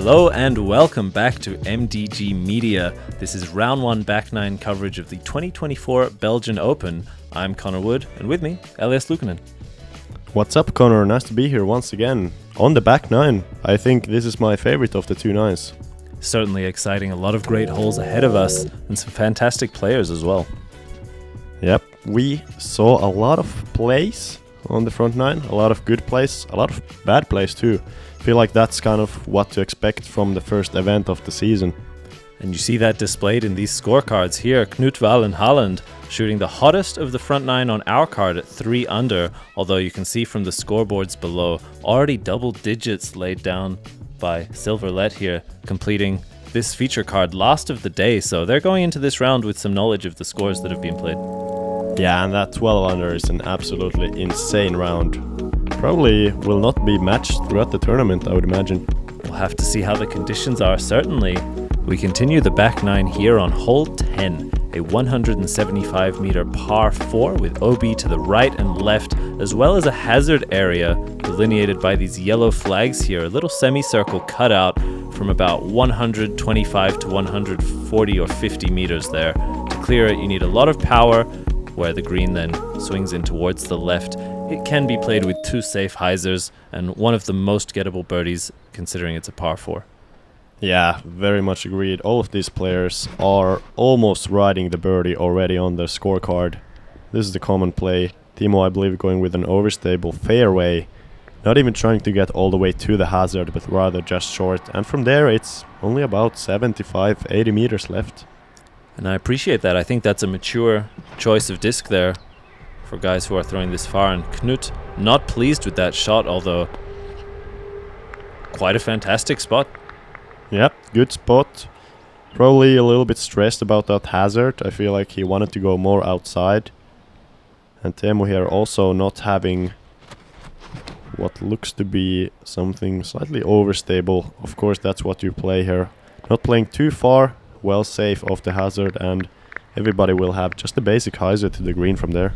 Hello and welcome back to MDG Media. This is round 1 back 9 coverage of the 2024 Belgian Open. I'm Connor Wood, and with me, Elias Luukkonen. What's up, Connor? Nice to be here once again on the back 9. I think this is my favorite of the two nines. Certainly exciting, a lot of great holes ahead of us, and some fantastic players as well. Yep, we saw a lot of plays on the front 9, a lot of good plays, a lot of bad plays too. I feel like that's kind of what to expect from the first event of the season. And you see that displayed in these scorecards here. Knut, Valen Håland shooting the hottest of the front 9 on our card at 3 under, although you can see from the scoreboards below, already double digits laid down by Silverlet here, completing this feature card last of the day, so they're going into this round with some knowledge of the scores that have been played. Yeah, and that 12 under is an absolutely insane round. Probably will not be matched throughout the tournament, I would imagine. We'll have to see how the conditions are, certainly. We continue the back 9 here on hole 10, a 175 meter par 4 with OB to the right and left, as well as a hazard area delineated by these yellow flags here, a little semicircle cut out from about 125 to 140 or 50 meters there. To clear it, you need a lot of power, where the green then swings in towards the left. It can be played with 2 safe hyzers and one of the most gettable birdies considering it's a par 4. Yeah, very much agreed. All of these players are almost riding the birdie already on their scorecard. This is the common play. Timo, I believe, going with an overstable fairway. Not even trying to get all the way to the hazard, but rather just short. And from there, it's only about 75-80 meters left. And I appreciate that. I think that's a mature choice of disc there for guys who are throwing this far. And Knut, not pleased with that shot, although quite a fantastic spot. Yep, good spot. Probably a little bit stressed about that hazard. I feel like he wanted to go more outside. And Teemu here also not having what looks to be something slightly overstable. Of course, that's what you play here. Not playing too far, well safe off the hazard, and everybody will have just a basic hyzer to the green from there.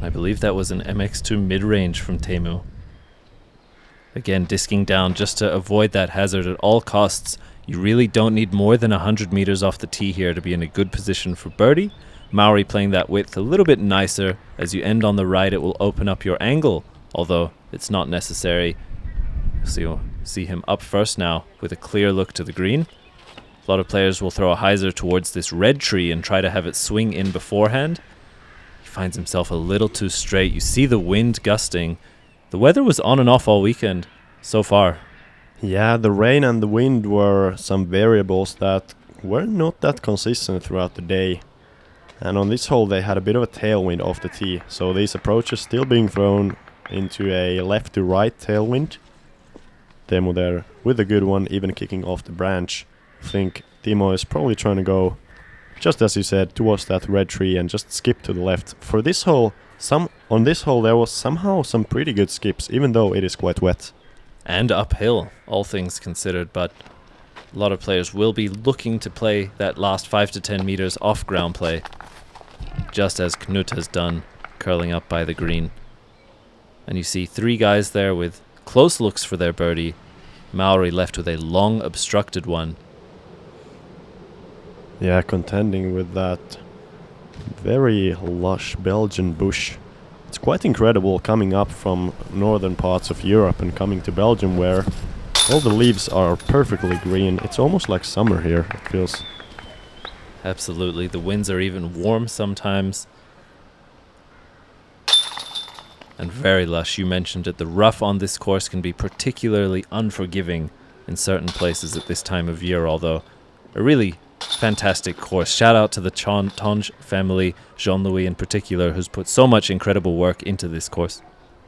I believe that was an MX2 mid-range from Teemu. Again, disking down just to avoid that hazard at all costs. You really don't need more than 100 meters off the tee here to be in a good position for birdie. Mauri playing that width a little bit nicer. As you end on the right, it will open up your angle, although it's not necessary. So you'll see him up first now with a clear look to the green. A lot of players will throw a hyzer towards this red tree and try to have it swing in beforehand. He finds himself a little too straight. You see the wind gusting. The weather was on and off all weekend so far. Yeah, the rain and the wind were some variables that were not that consistent throughout the day. And on this hole they had a bit of a tailwind off the tee, so these approaches still being thrown into a left to right tailwind. Teemu there with a good one, even kicking off the branch. I think Timo is probably trying to go, just as you said, towards that red tree and just skip to the left. For this hole, on this hole there was somehow some pretty good skips, even though it is quite wet. And uphill, all things considered, but a lot of players will be looking to play that last 5 to 10 meters off ground play, just as Knut has done, curling up by the green. And you see 3 guys there with close looks for their birdie. Mauri left with a long obstructed one. Yeah, contending with that very lush Belgian bush. It's quite incredible coming up from northern parts of Europe and coming to Belgium where all the leaves are perfectly green. It's almost like summer here, it feels. Absolutely, the winds are even warm sometimes. And very lush, you mentioned it. The rough on this course can be particularly unforgiving in certain places at this time of year, although a really fantastic course. Shout out to the Tonge family, Jean-Louis in particular, who's put so much incredible work into this course.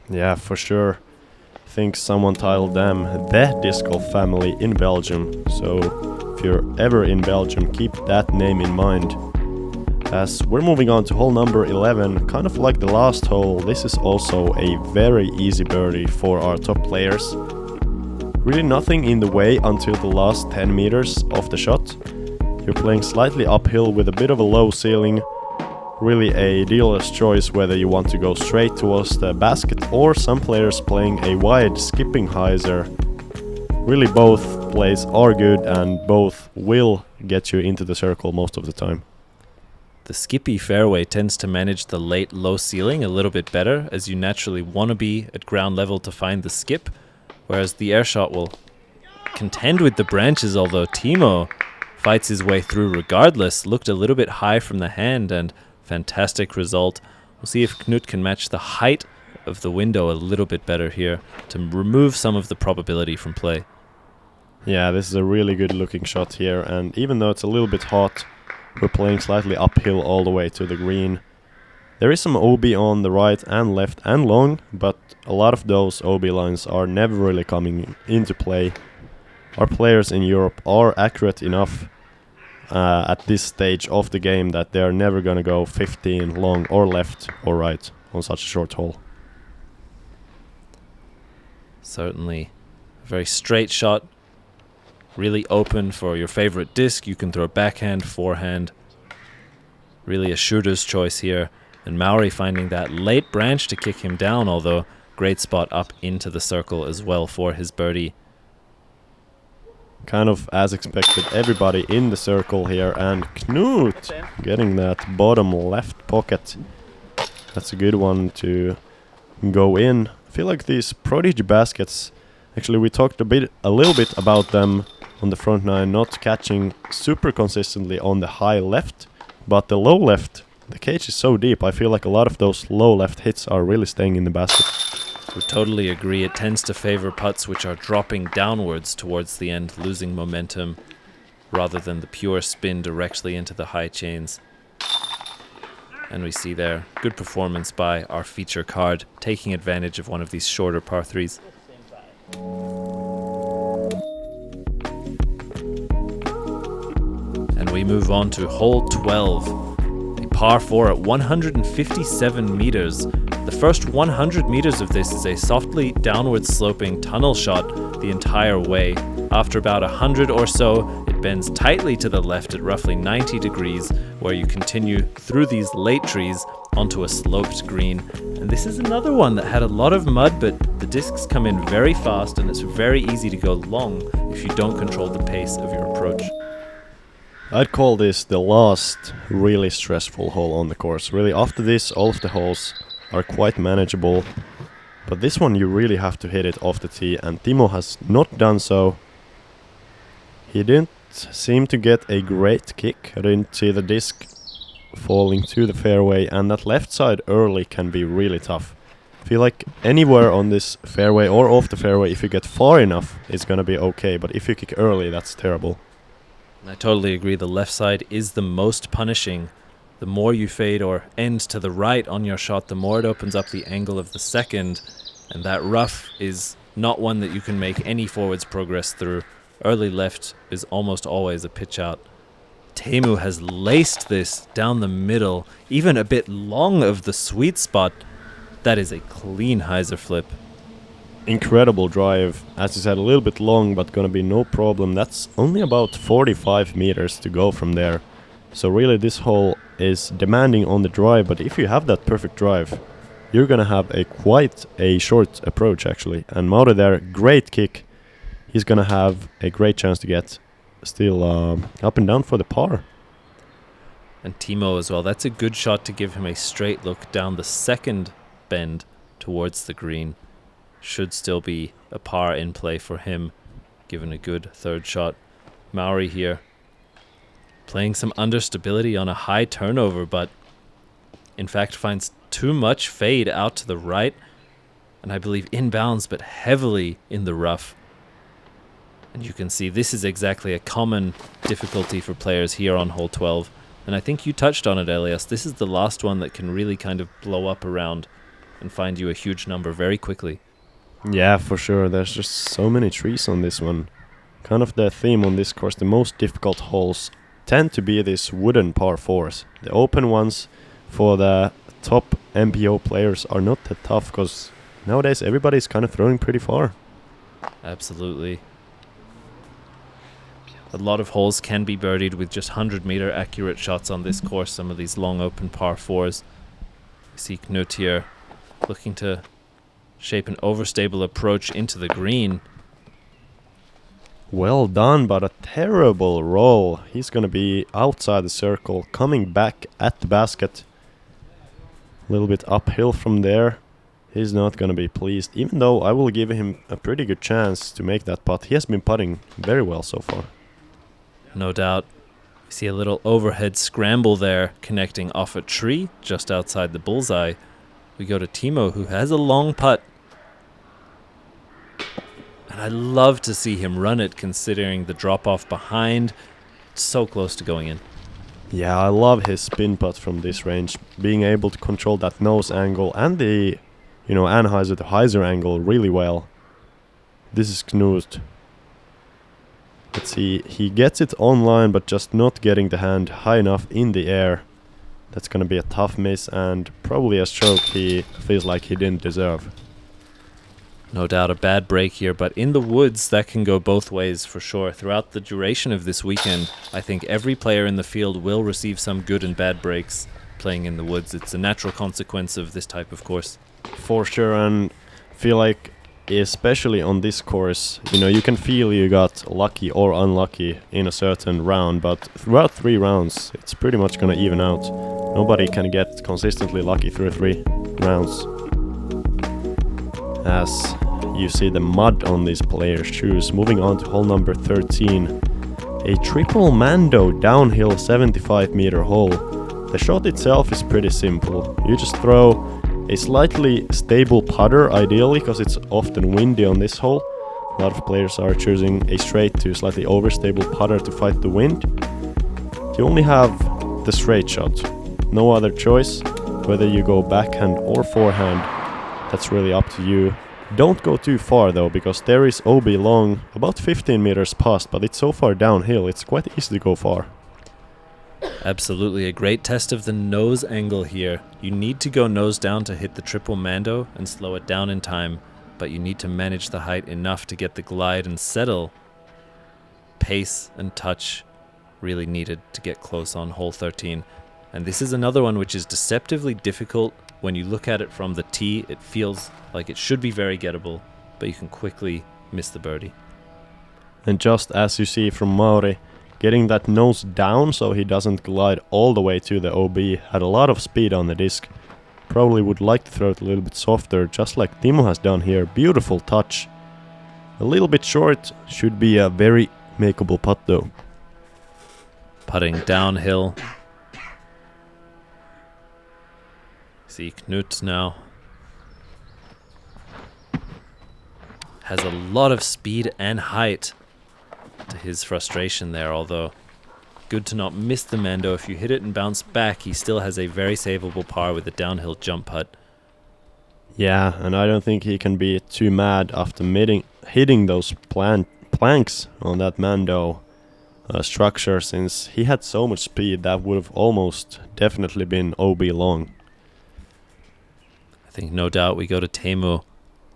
Yeah, for sure. I think someone titled them the disc golf family in Belgium. So if you're ever in Belgium, keep that name in mind. As we're moving on to hole number 11, kind of like the last hole, this is also a very easy birdie for our top players. Really nothing in the way until the last 10 meters of the shot. You're playing slightly uphill with a bit of a low ceiling. Really a dealer's choice whether you want to go straight towards the basket or some players playing a wide skipping hyzer really both plays are good and both will get you into the circle most of the time. The skippy fairway tends to manage the late low ceiling a little bit better, as you naturally want to be at ground level to find the skip, whereas the air shot will contend with the branches, although Timo fights his way through regardless. Looked a little bit high from the hand, and fantastic result. We'll see if Knut can match the height of the window a little bit better here to remove some of the probability from play. Yeah, this is a really good looking shot here, and even though it's a little bit hot, we're playing slightly uphill all the way to the green. There is some OB on the right and left and long, but a lot of those OB lines are never really coming into play. Our players in Europe are accurate enough at this stage of the game that they are never going to go 15 long or left or right on such a short hole. Certainly a very straight shot, really open for your favorite disc. You can throw backhand, forehand. Really a shooter's choice here. And Mauri finding that late branch to kick him down, although great spot up into the circle as well for his birdie. Kind of as expected, everybody in the circle here, and Knut getting that bottom left pocket. That's a good one to go in. I feel like these Prodigy baskets, actually we talked a little bit about them on the front nine, not catching super consistently on the high left, but the low left, the cage is so deep, I feel like a lot of those low left hits are really staying in the basket. Would totally agree. It tends to favor putts which are dropping downwards towards the end, losing momentum, rather than the pure spin directly into the high chains. And we see there, good performance by our feature card, taking advantage of one of these shorter par 3s. And we move on to hole 12, a par 4 at 157 meters. The first 100 meters of this is a softly downward sloping tunnel shot the entire way. After about 100 or so, it bends tightly to the left at roughly 90 degrees, where you continue through these late trees onto a sloped green. And this is another one that had a lot of mud, but the discs come in very fast and it's very easy to go long if you don't control the pace of your approach. I'd call this the last really stressful hole on the course. Really, after this, all of the holes are quite manageable, but this one you really have to hit it off the tee, and Timo has not done so. He didn't seem to get a great kick. I didn't see the disc falling to the fairway, and that left side early can be really tough. I feel like anywhere on this fairway or off the fairway, if you get far enough, it's gonna be okay, but if you kick early, that's terrible. I totally agree. The left side is the most punishing. The more you fade or end to the right on your shot, the more it opens up the angle of the second, and that rough is not one that you can make any forwards progress through. Early left is almost always a pitch out. Teemu has laced this down the middle, even a bit long of the sweet spot. That is a clean hyzer flip. Incredible drive, as you said, a little bit long, but gonna be no problem. That's only about 45 meters to go from there. So really this hole is demanding on the drive, but if you have that perfect drive, you're gonna have quite a short approach actually. And Mauri there, great kick. He's gonna have a great chance to get still up and down for the par. And Timo as well. That's a good shot to give him a straight look down the second bend towards the green. Should still be a par in play for him, given a good third shot. Mauri here, playing some understability on a high turnover, but in fact finds too much fade out to the right, and I believe inbounds, but heavily in the rough. And you can see this is exactly a common difficulty for players here on hole 12. And I think you touched on it, Elias. This is the last one that can really kind of blow up around and find you a huge number very quickly. Yeah, for sure. There's just so many trees on this one. Kind of the theme on this course, the most difficult holes tend to be these wooden par 4s. The open ones for the top MPO players are not that tough, because nowadays everybody's kind of throwing pretty far. Absolutely. A lot of holes can be birdied with just 100-meter accurate shots on this course, some of these long open par 4s. You see Knut here looking to shape an overstable approach into the green. Well done, but a terrible roll. He's gonna be outside the circle, coming back at the basket. A little bit uphill from there. He's not gonna be pleased, even though I will give him a pretty good chance to make that putt. He has been putting very well so far. No doubt. We see a little overhead scramble there, connecting off a tree just outside the bullseye. We go to Timo, who has a long putt. And I love to see him run it, considering the drop-off behind. It's so close to going in. Yeah, I love his spin putt from this range. Being able to control that nose angle and the, Anheuser to hyzer angle really well. This is Knut. Let's see, he gets it online, but just not getting the hand high enough in the air. That's gonna be a tough miss, and probably a stroke he feels like he didn't deserve. No doubt a bad break here, but in the woods, that can go both ways for sure. Throughout the duration of this weekend, I think every player in the field will receive some good and bad breaks playing in the woods. It's a natural consequence of this type of course. For sure, and feel like especially on this course, you can feel you got lucky or unlucky in a certain round, but throughout 3 rounds, it's pretty much gonna even out. Nobody can get consistently lucky through 3 rounds. As you see the mud on these players' shoes. Moving on to hole number 13. A triple Mando downhill 75-meter hole. The shot itself is pretty simple. You just throw a slightly stable putter, ideally, because it's often windy on this hole. A lot of players are choosing a straight to slightly overstable putter to fight the wind. You only have the straight shot. No other choice, whether you go backhand or forehand. That's really up to you. Don't go too far though, because there is OB long, about 15 meters past, but it's so far downhill, it's quite easy to go far. Absolutely, a great test of the nose angle here. You need to go nose down to hit the triple Mando and slow it down in time, but you need to manage the height enough to get the glide and settle. Pace and touch really needed to get close on hole 13. And this is another one which is deceptively difficult. When you look at it from the tee, it feels like it should be very gettable, but you can quickly miss the birdie. And just as you see from Mauri, getting that nose down so he doesn't glide all the way to the OB, had a lot of speed on the disc. Probably would like to throw it a little bit softer, just like Timo has done here. Beautiful touch. A little bit short, should be a very makeable putt though. Putting downhill. See Knut now. Has a lot of speed and height to his frustration there, although good to not miss the Mando. If you hit it and bounce back, he still has a very savable par with a downhill jump putt. Yeah, and I don't think he can be too mad after hitting those planks on that Mando structure, since he had so much speed that would have almost definitely been OB long. I think no doubt we go to Teemu,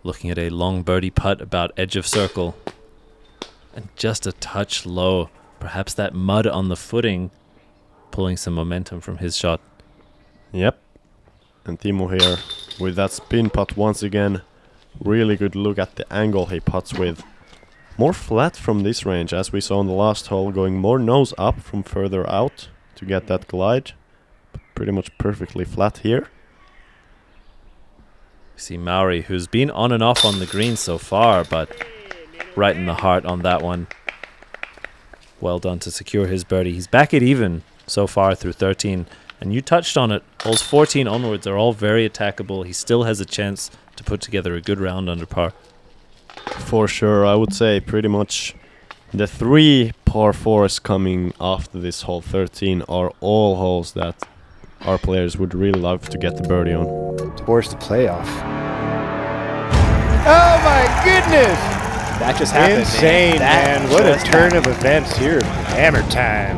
looking at a long birdie putt about edge of circle. And just a touch low. Perhaps that mud on the footing pulling some momentum from his shot. Yep. And Timo here with that spin putt once again. Really good look at the angle he putts with. More flat from this range, as we saw on the last hole, going more nose up from further out to get that glide. But pretty much perfectly flat here. We see Mauri, who's been on and off on the green so far, but right in the heart on that one. Well done to secure his birdie. He's back at even so far through 13. And you touched on it. Holes 14 onwards are all very attackable. He still has a chance to put together a good round under par. For sure, I would say pretty much the 3 par 4s coming after this hole 13 are all holes that our players would really love to get the birdie on. Towards the playoff. Oh my goodness! That just happened. Insane, man. What a turn of events here. Hammer time.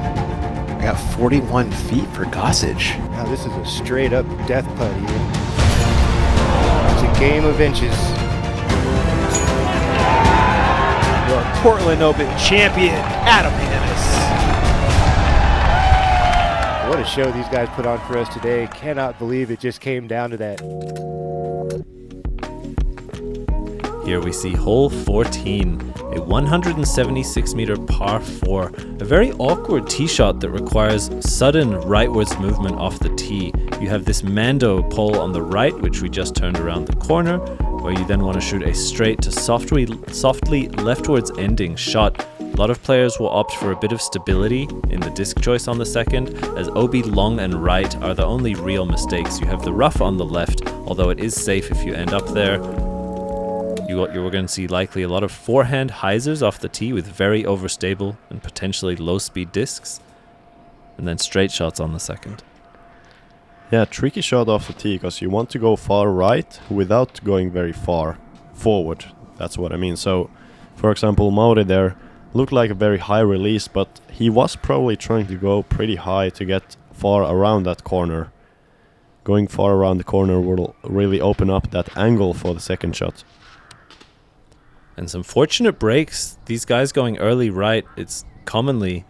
I got 41 feet for Gossage. Now this is a straight up death putt here. It's a game of inches. Your Portland Open champion, Adam Hannes. What a show these guys put on for us today. Cannot believe it just came down to that. Here we see hole 14, a 176 meter par 4, a very awkward tee shot that requires sudden rightwards movement off the tee. You have this Mando pole on the right, which we just turned around the corner, where you then want to shoot a straight to softly leftwards ending shot. A lot of players will opt for a bit of stability in the disc choice on the second, as OB long and right are the only real mistakes. You have the rough on the left, although it is safe if you end up there. You're going to see likely a lot of forehand hyzers off the tee with very overstable and potentially low-speed discs, and then straight shots on the second. Yeah, tricky shot off the tee, because you want to go far right without going very far forward. That's what I mean. So, for example, Mauri there looked like a very high release, but he was probably trying to go pretty high to get far around that corner. Going far around the corner will really open up that angle for the second shot. And some fortunate breaks. These guys going early right, it's commonly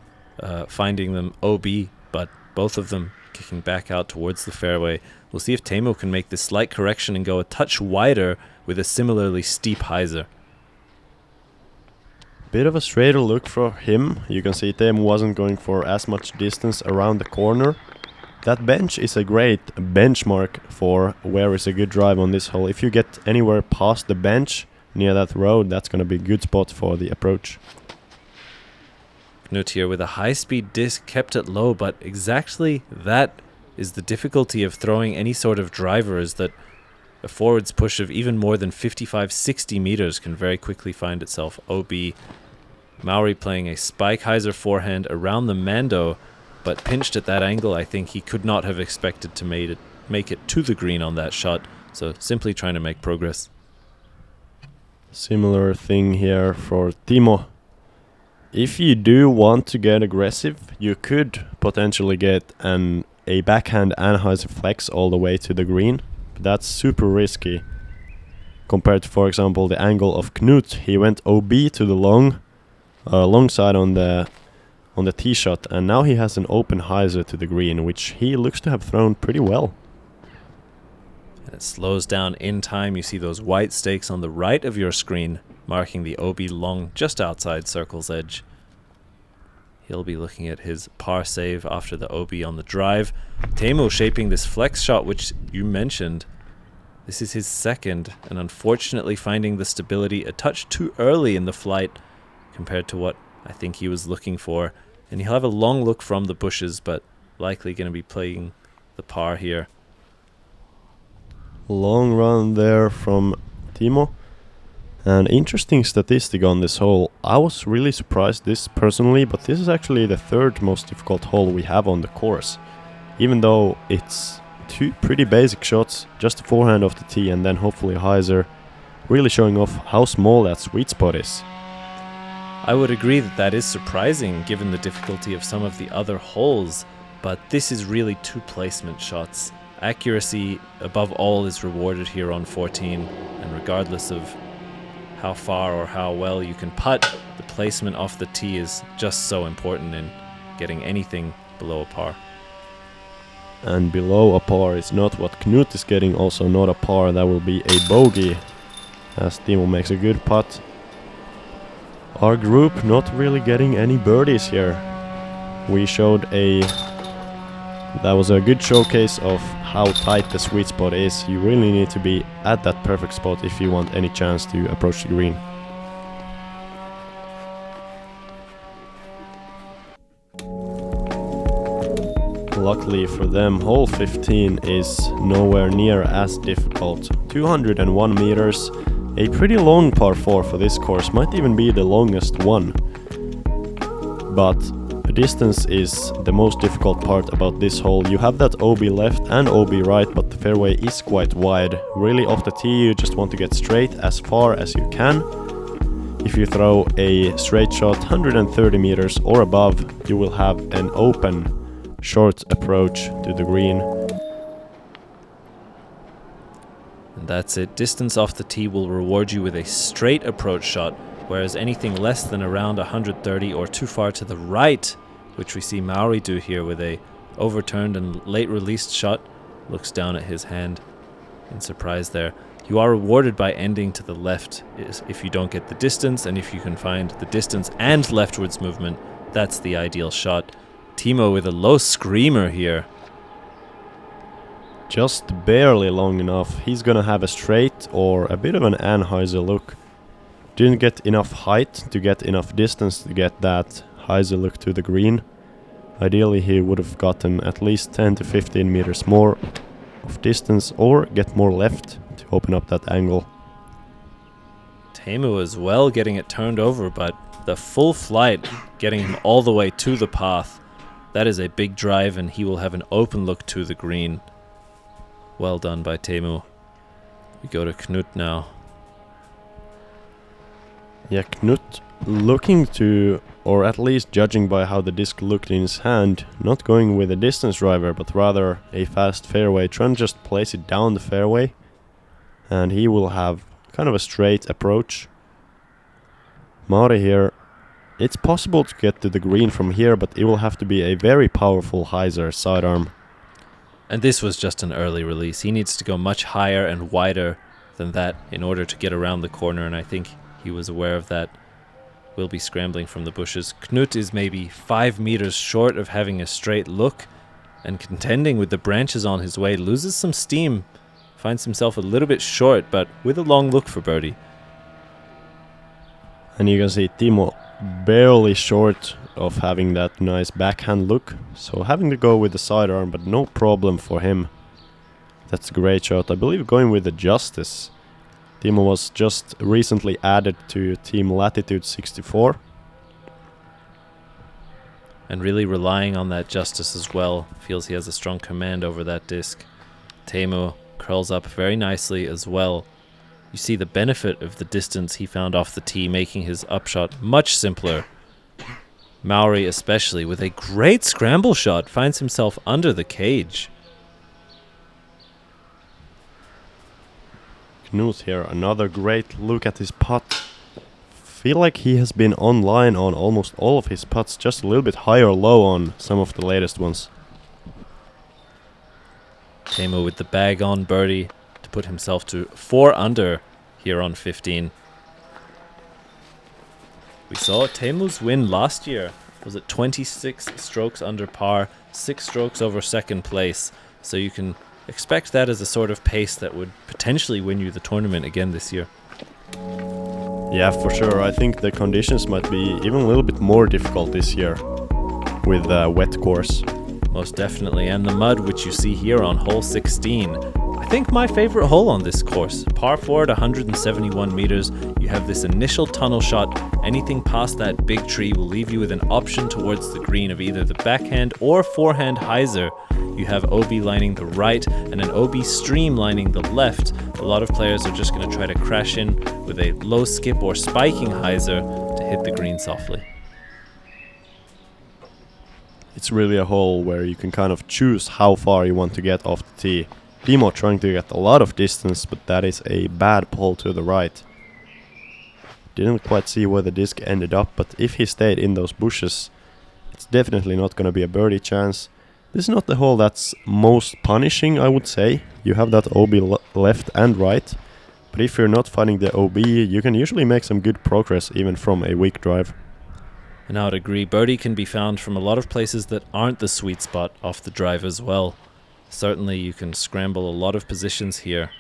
finding them OB, but both of them kicking back out towards the fairway. We'll see if Teemu can make this slight correction and go a touch wider with a similarly steep hyzer. Bit of a straighter look for him. You can see Teemu wasn't going for as much distance around the corner. That bench is a great benchmark for where is a good drive on this hole. If you get anywhere past the bench near that road, that's going to be a good spot for the approach. Knut here with a high-speed disc kept it low, but exactly that is the difficulty of throwing any sort of driver, is that a forwards push of even more than 55-60 meters can very quickly find itself OB. Mauri playing a spike hyzer forehand around the Mando, but pinched at that angle. I think he could not have expected to make it to the green on that shot, so simply trying to make progress. Similar thing here for Timo. If you do want to get aggressive, you could potentially get a backhand anhyzer flex all the way to the green. But that's super risky compared to, for example, the angle of Knut. He went OB to the long side on the tee shot, and now he has an open hyzer to the green, which he looks to have thrown pretty well. And it slows down in time. You see those white stakes on the right of your screen, marking the OB long just outside circle's edge. He'll be looking at his par save after the OB on the drive. Teemu shaping this flex shot, which you mentioned. This is his second, and unfortunately finding the stability a touch too early in the flight compared to what I think he was looking for. And he'll have a long look from the bushes, but likely going to be playing the par here. Long run there from Timo. An interesting statistic on this hole. I was really surprised this personally, but this is actually the third most difficult hole we have on the course. Even though it's two pretty basic shots, just a forehand off the tee and then hopefully a hyzer, really showing off how small that sweet spot is. I would agree that that is surprising given the difficulty of some of the other holes, but this is really two placement shots. Accuracy above all is rewarded here on 14, and regardless of how far or how well you can putt, the placement off the tee is just so important in getting anything below a par. And below a par is not what Knut is getting, also not a par, that will be a bogey, as Timo makes a good putt. Our group not really getting any birdies here. We showed that was a good showcase of how tight the sweet spot is. You really need to be at that perfect spot if you want any chance to approach the green. Luckily for them, hole 15 is nowhere near as difficult. 201 meters, a pretty long par 4 for this course, might even be the longest one. But the distance is the most difficult part about this hole. You have that OB left and OB right, but the fairway is quite wide. Really off the tee you just want to get straight as far as you can. If you throw a straight shot 130 meters or above, you will have an open, short approach to the green. And that's it. Distance off the tee will reward you with a straight approach shot, whereas anything less than around 130 or too far to the right, which we see Mauri do here with a overturned and late released shot, looks down at his hand in surprise there. You are rewarded by ending to the left if you don't get the distance, and if you can find the distance and leftwards movement, that's the ideal shot. Timo with a low screamer here. Just barely long enough. He's gonna have a straight or a bit of an Anheuser look. Didn't get enough height to get enough distance to get that Heiser look to the green. Ideally he would have gotten at least 10 to 15 meters more of distance or get more left to open up that angle. Teemu as well getting it turned over, but the full flight getting him all the way to the path. That is a big drive, and he will have an open look to the green. Well done by Teemu. We go to Knut now. Yeah, Knut looking to, or at least judging by how the disc looked in his hand, not going with a distance driver, but rather a fast fairway, trying to just place it down the fairway. And he will have kind of a straight approach. Mauri here, it's possible to get to the green from here, but it will have to be a very powerful Heiser sidearm. And this was just an early release. He needs to go much higher and wider than that in order to get around the corner, and I think he was aware of that. Will be scrambling from the bushes. Knut is maybe 5 meters short of having a straight look, and contending with the branches on his way, loses some steam, finds himself a little bit short, but with a long look for birdie. And you can see Timo barely short of having that nice backhand look, so having to go with the sidearm, but no problem for him. That's a great shot. I believe going with the Justice. Timo was just recently added to Team Latitude 64. And really relying on that Justice as well. Feels he has a strong command over that disc. Teemu curls up very nicely as well. You see the benefit of the distance he found off the tee, making his upshot much simpler. Mauri especially, with a great scramble shot, finds himself under the cage. Knut here, another great look at his putt. Feel like he has been online on almost all of his putts, just a little bit high or low on some of the latest ones. Teemu with the bag on birdie to put himself to 4 under here on 15. We saw Teemu's win last year. Was it 26 strokes under par, 6 strokes over second place. So you can expect that as a sort of pace that would potentially win you the tournament again this year. Yeah, for sure. I think the conditions might be even a little bit more difficult this year with the wet course. Most definitely. And the mud, which you see here on hole 16. I think my favorite hole on this course. Par 4 at 171 meters. You have this initial tunnel shot. Anything past that big tree will leave you with an option towards the green of either the backhand or forehand Heiser. You have OB lining the right and an OB stream lining the left. A lot of players are just going to try to crash in with a low skip or spiking Heiser to hit the green softly. It's really a hole where you can kind of choose how far you want to get off the tee. Timo trying to get a lot of distance, but that is a bad pull to the right. Didn't quite see where the disc ended up, but if he stayed in those bushes, it's definitely not going to be a birdie chance. This is not the hole that's most punishing, I would say. You have that OB left and right, but if you're not finding the OB, you can usually make some good progress even from a weak drive. And I would agree, birdie can be found from a lot of places that aren't the sweet spot off the drive as well. Certainly you can scramble a lot of positions here.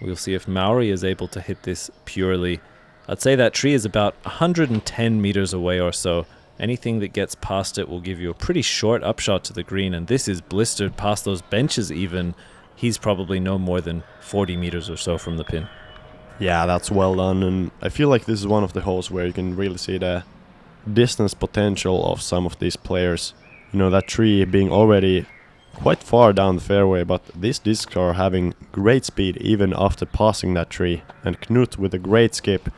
We'll see if Mauri is able to hit this purely. I'd say that tree is about 110 meters away or so. Anything that gets past it will give you a pretty short upshot to the green, and this is blistered past those benches even. He's probably no more than 40 meters or so from the pin. Yeah, that's well done, and I feel like this is one of the holes where you can really see the distance potential of some of these players. You know, that tree being already quite far down the fairway, but these discs are having great speed even after passing that tree. And Knut with a great skip.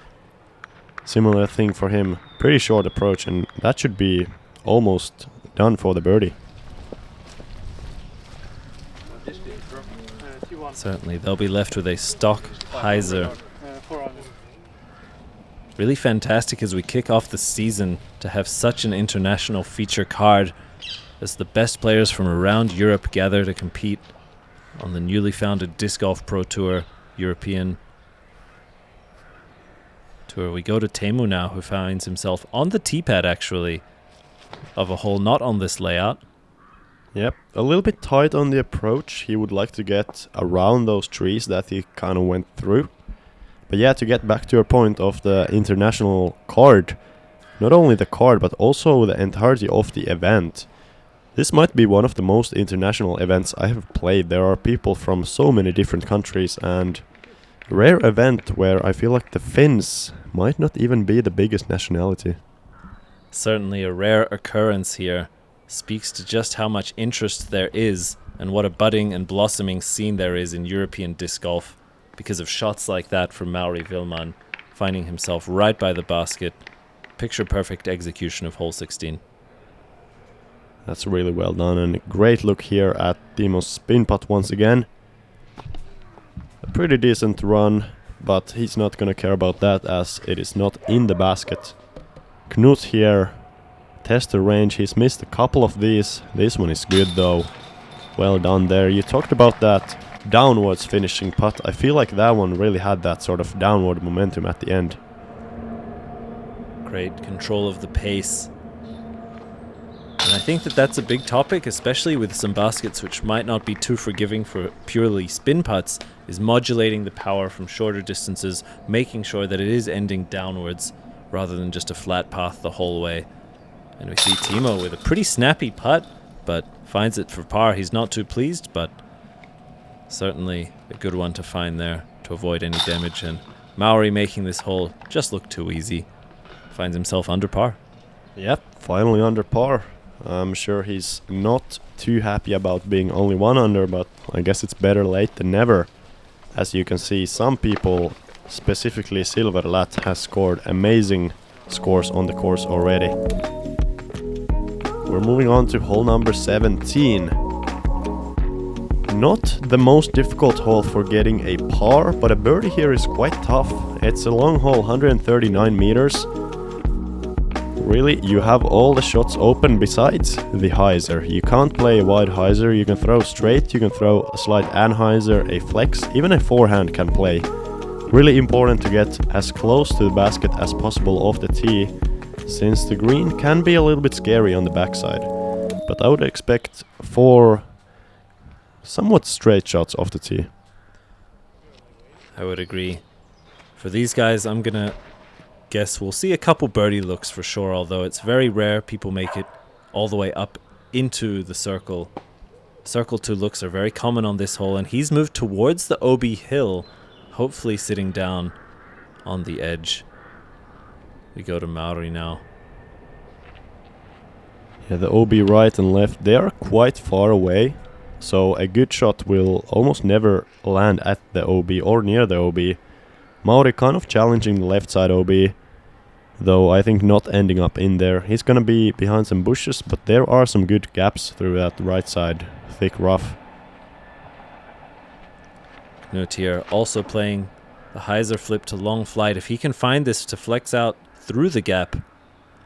Similar thing for him. Pretty short approach, and that should be almost done for the birdie. Certainly, they'll be left with a stock Heiser. Really fantastic as we kick off the season to have such an international feature card as the best players from around Europe gather to compete on the newly founded Disc Golf Pro Tour European Tour. We go to Teemu now, who finds himself on the tee pad actually of a hole not on this layout. Yep, a little bit tight on the approach. He would like to get around those trees that he kind of went through. But yeah, to get back to your point of the international card, not only the card but also the entirety of the event. This might be one of the most international events I have played. There are people from so many different countries, and a rare event where I feel like the Finns might not even be the biggest nationality. Certainly a rare occurrence here. Speaks to just how much interest there is and what a budding and blossoming scene there is in European disc golf because of shots like that from Mauri Villman, finding himself right by the basket. Picture perfect execution of hole 16. That's really well done, and a great look here at Timo's spin putt once again. A pretty decent run, but he's not gonna care about that as it is not in the basket. Knut here, test the range. He's missed a couple of these. This one is good though. Well done there. You talked about that downwards finishing putt. I feel like that one really had that sort of downward momentum at the end. Great control of the pace. And I think that that's a big topic, especially with some baskets which might not be too forgiving for purely spin putts, is modulating the power from shorter distances, making sure that it is ending downwards rather than just a flat path the whole way. And we see Timo with a pretty snappy putt, but finds it for par. He's not too pleased, but certainly a good one to find there to avoid any damage. And Mauri making this hole just look too easy. Finds himself under par. Yep, finally under par. I'm sure he's not too happy about being only one under, but I guess it's better late than never. As you can see, some people, specifically Silverlat, has scored amazing scores on the course already. We're moving on to hole number 17. Not the most difficult hole for getting a par, but a birdie here is quite tough. It's a long hole, 139 meters. Really, you have all the shots open besides the hyzer. You can't play a wide hyzer. You can throw straight, you can throw a slight anhyzer, a flex, even a forehand can play. Really important to get as close to the basket as possible off the tee, since the green can be a little bit scary on the backside. But I would expect 4 somewhat straight shots off the tee. I would agree. For these guys, I'm going to guess we'll see a couple birdie looks for sure, although it's very rare people make it all the way up into the circle. Circle 2 looks are very common on this hole, and he's moved towards the OB hill, hopefully sitting down on the edge. We go to Mauri now. Yeah, the OB right and left, they are quite far away, so a good shot will almost never land at the OB or near the OB. Mauri kind of challenging the left side OB, though I think not ending up in there. He's gonna be behind some bushes, but there are some good gaps through that right side, thick rough. Knut here also playing the hyzer flip to long flight. If he can find this to flex out through the gap,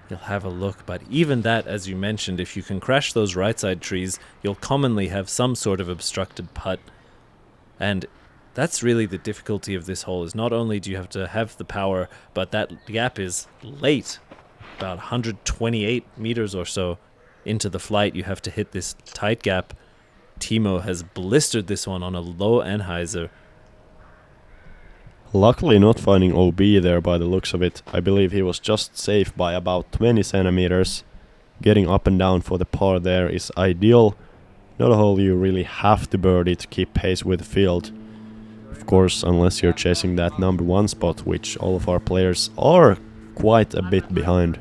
he'll have a look. But even that, as you mentioned, if you can crash those right side trees, you'll commonly have some sort of obstructed putt. And that's really the difficulty of this hole, is not only do you have to have the power, but that gap is late, about 128 meters or so into the flight. You have to hit this tight gap. Timo has blistered this one on a low anhyzer. Luckily not finding OB there by the looks of it. I believe he was just safe by about 20 centimeters. Getting up and down for the par there is ideal. Not a hole you really have to birdie to keep pace with the field. Of course, unless you're chasing that number 1 spot, which all of our players are quite a bit behind.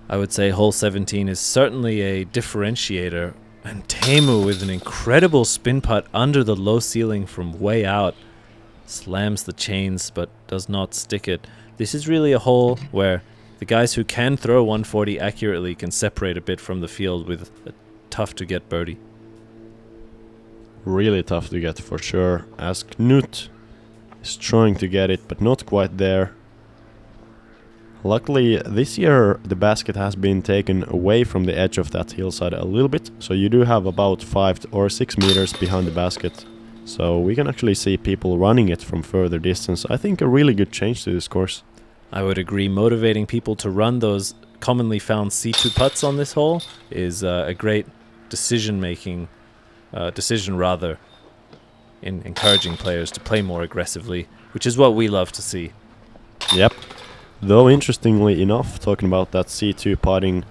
I would say hole 17 is certainly a differentiator. And Teemu with an incredible spin putt under the low ceiling from way out. Slams the chains but does not stick it. This is really a hole where the guys who can throw 140 accurately can separate a bit from the field with a tough to get birdie. Really tough to get for sure, as Knut is trying to get it but not quite there. Luckily this year the basket has been taken away from the edge of that hillside a little bit, so you do have about 5 or 6 meters behind the basket So we can actually see people running it from further distance. I think a really good change to this course. I would agree. Motivating people to run those commonly found C2 putts on this hole is a great decision rather, in encouraging players to play more aggressively, which is what we love to see. Yep. Though interestingly enough, talking about that C2 putting,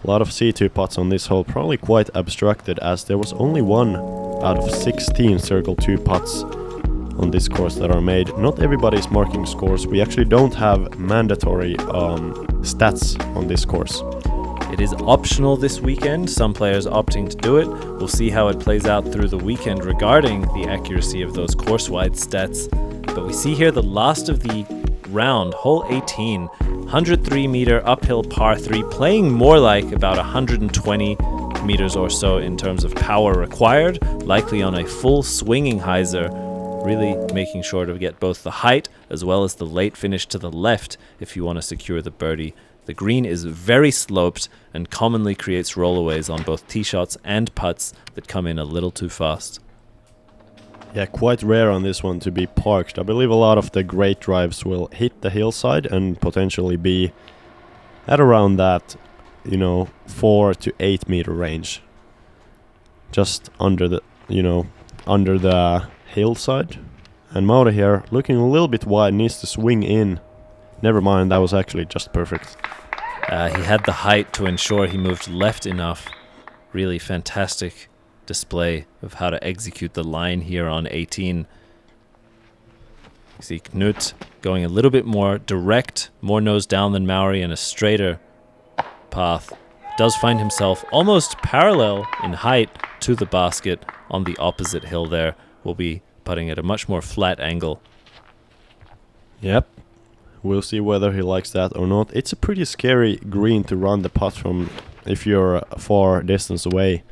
a lot of C2 putts on this hole probably quite abstracted, as there was only 1 out of 16 Circle 2 putts on this course that are made. Not everybody's marking scores. We actually don't have mandatory stats on this course. It is optional this weekend, some players opting to do it. We'll see how it plays out through the weekend regarding the accuracy of those course-wide stats. But we see here the last of the round, hole 18, 103 meter uphill par 3, playing more like about 120 meters or so in terms of power required, likely on a full swinging hyzer, really making sure to get both the height as well as the late finish to the left if you want to secure the birdie. The green is very sloped and commonly creates rollaways on both tee shots and putts that come in a little too fast. Yeah, quite rare on this one to be parked. I believe a lot of the great drives will hit the hillside and potentially be at around that, 4 to 8 meter range. Just under the hillside. And Mauri here, looking a little bit wide, needs to swing in. Never mind, that was actually just perfect. He had the height to ensure he moved left enough. Really fantastic display of how to execute the line here on 18. You see Knut going a little bit more direct, more nose down than Mauri, and a straighter path. Does find himself almost parallel in height to the basket on the opposite hill there. Will be putting at a much more flat angle. Yep. We'll see whether he likes that or not. It's a pretty scary green to run the putt from if you're a far distance away,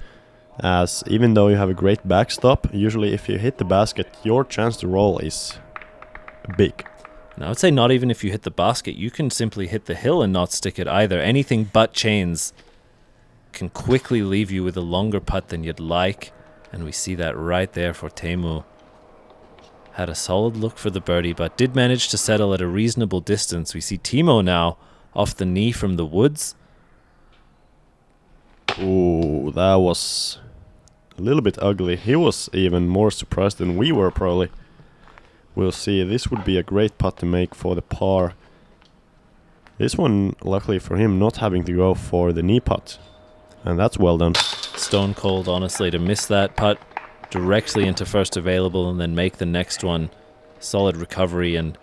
as even though you have a great backstop, usually if you hit the basket, your chance to roll is big. And I would say not even if you hit the basket, you can simply hit the hill and not stick it either. Anything but chains can quickly leave you with a longer putt than you'd like, and we see that right there for Teemu. Had a solid look for the birdie, but did manage to settle at a reasonable distance. We see Timo now off the knee from the woods. Ooh, that was a little bit ugly. He was even more surprised than we were, probably. We'll see. This would be a great putt to make for the par. This one, luckily for him, not having to go for the knee putt. And that's well done. Stone cold, honestly, to miss that putt directly into first available and then make the next one. Solid recovery and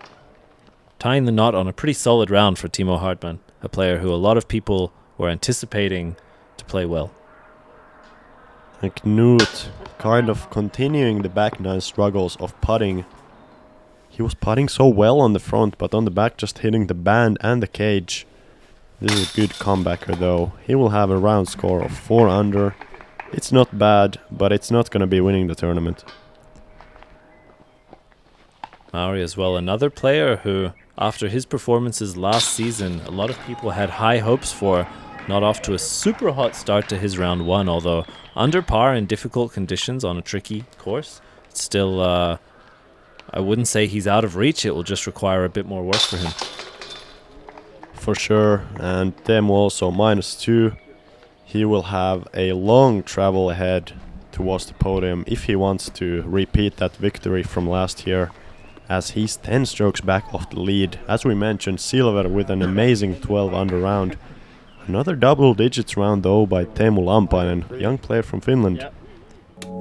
tying the knot on a pretty solid round for Timo Hartmann, a player who a lot of people were anticipating to play well. And Knut kind of continuing the back nine struggles of putting. He was putting so well on the front, but on the back just hitting the band and the cage. This is a good comebacker though. He will have a round score of 4 under. It's not bad, but it's not going to be winning the tournament. Mauri as well, another player who, after his performances last season, a lot of people had high hopes for. Not off to a super hot start to his round 1, although under par in difficult conditions on a tricky course. It's still, I wouldn't say he's out of reach. It will just require a bit more work for him. For sure, and Teemu also -2. He will have a long travel ahead towards the podium if he wants to repeat that victory from last year, as he's 10 strokes back off the lead. As we mentioned, silver with an amazing 12 under round. Another double digits round though by Teemu Lampainen, young player from Finland.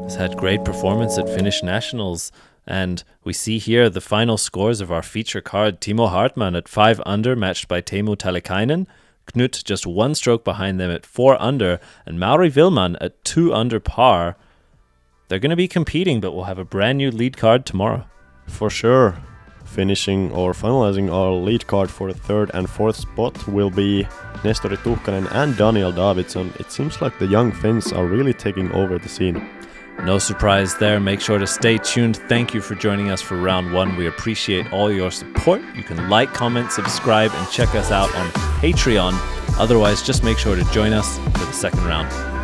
Has had great performance at Finnish Nationals, and we see here the final scores of our feature card. Timo Hartmann at 5 under, matched by Teemu Talikainen. Knut just 1 stroke behind them at 4 under, and Mauri Villman at 2 under par. They're going to be competing, but we'll have a brand new lead card tomorrow. For sure. Finishing or finalizing our lead card for the 3rd and 4th spot will be Nestori Tuhkanen and Daniel Davidsson. It seems like the young Finns are really taking over the scene. No surprise there. Make sure to stay tuned. Thank you for joining us for round 1. We appreciate all your support. You can like, comment, subscribe, and check us out on Patreon. Otherwise, just make sure to join us for the second round.